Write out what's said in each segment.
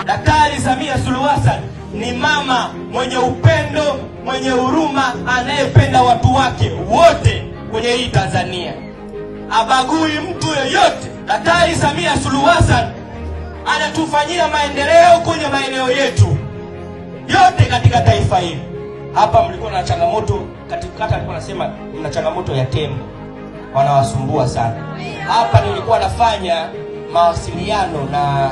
Daktari Samia Suluhu Hassan ni mama mwenye upendo, mwenye huruma, anayependa watu wake wote kwenye hii Tanzania. Abagui mtu yeyote. Daktari Samia Suluhu Hassan anatufanyia maendeleo kwenye maeneo yetu yote katika taifa hili. Hapa mlikuwa na changamoto katika kata, alikuwa anasema mna changamoto ya tembo wanawasumbua sana. Hapa nilikuwa nafanya mawasiliano na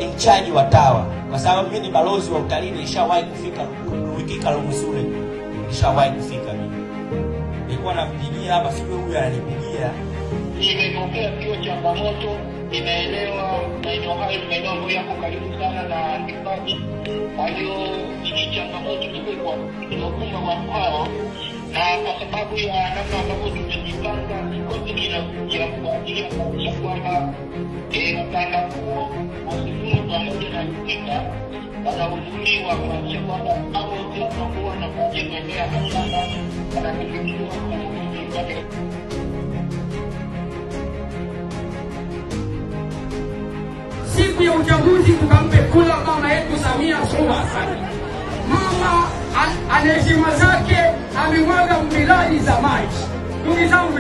incharge wa TAWA kwa sababu mimi ni balozi wa utalii, nilishawahi kufika Ruikika Lumuzule, nilishawahi kufika mimi. Nilikuwa nampigia hapa, sio huyu ananipigia. Nimepokea kio changamoto, ninaelewa maeneo hayo ni maeneo ambayo yako karibu sana na hifadhi. Kwa hiyo ni changamoto kubwa inayokumba watu hao, na kwa sababu ya namna ambavyo tumejipanga, kikosi kinakuja kwa ajili ya kuhakikisha kwamba ukanda huo Wasifuni pamoja na Ruikika wanahudhuriwa kuhakikisha kwamba hao wote wanakuwa na kujengea mashamba wanamilikiwa kwa siku ya uchaguzi tukampe kula mama yetu Samia Suluhu Hassan. Mama ana heshima zake, amemwaga miradi za maji. Ndugu zangu,